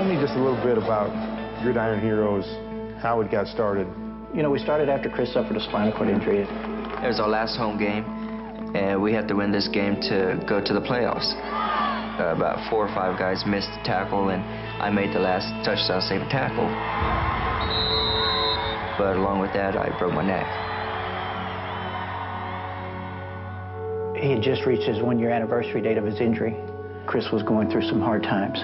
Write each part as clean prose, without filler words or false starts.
Tell me just a little bit about Gridiron Heroes, how it got started. You know, we started after Chris suffered a spinal cord injury. It was our last home game, and we had to win this game to go to the playoffs. About 4 or 5 guys missed the tackle, and I made the last touchdown saving tackle. But along with that, I broke my neck. He had just reached his 1-year anniversary date of his injury. Chris was going through some hard times.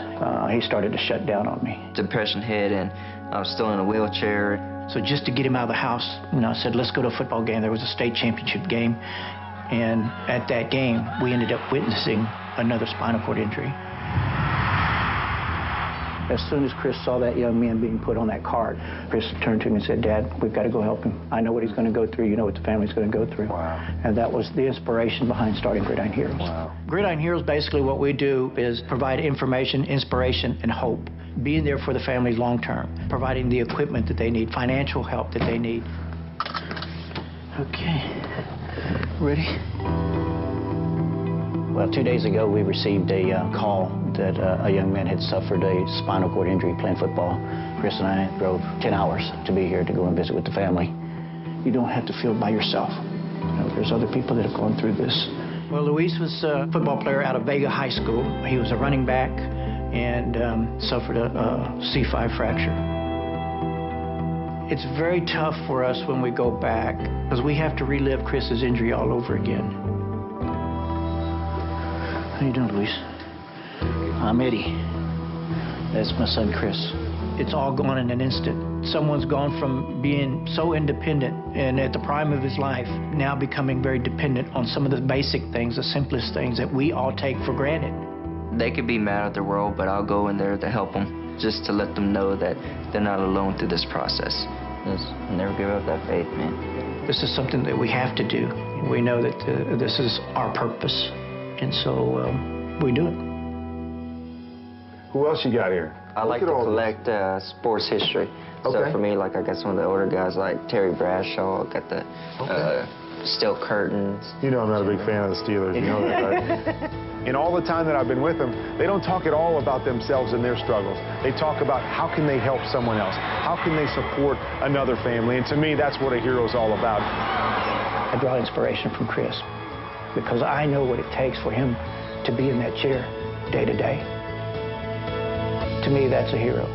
He started to shut down on me. Depression hit, and I was still in a wheelchair. So just to get him out of the house, I said, let's go to a football game. There was a state championship game, and at that game, we ended up witnessing another spinal cord injury. As soon as Chris saw that young man being put on that cart, Chris turned to him and said, Dad, we've got to go help him. I know what he's going to go through. You know what the family's going to go through. Wow. And that was the inspiration behind starting Gridiron Heroes. Wow. Gridiron Heroes, basically what we do is provide information, inspiration, and hope. Being there for the families long term, providing the equipment that they need, financial help that they need. Okay, ready? Well, 2 days ago, we received a call that a young man had suffered a spinal cord injury playing football. Chris and I drove 10 hours to be here to go and visit with the family. You don't have to feel by yourself. There's other people that have gone through this. Well, Luis was a football player out of Vega High School. He was a running back and suffered a C5 fracture. It's very tough for us when we go back because we have to relive Chris's injury all over again. How you doing, Luis? I'm Eddie. That's my son, Chris. It's all gone in an instant. Someone's gone from being so independent and at the prime of his life, now becoming very dependent on some of the basic things, the simplest things that we all take for granted. They could be mad at the world, but I'll go in there to help them, just to let them know that they're not alone through this process. Just never give up that faith, man. This is something that we have to do. We know that this is our purpose, and so we do it. Who else you got here? I like to collect sports history. Okay. So for me, like I got some of the older guys like Terry Bradshaw, got the steel curtains. You know I'm not a big fan of the Steelers, you know that, right? In all the time that I've been with them, they don't talk at all about themselves and their struggles. They talk about how can they help someone else? How can they support another family? And to me, that's what a hero's all about. I draw inspiration from Chris because I know what it takes for him to be in that chair day to day. To me, that's a hero.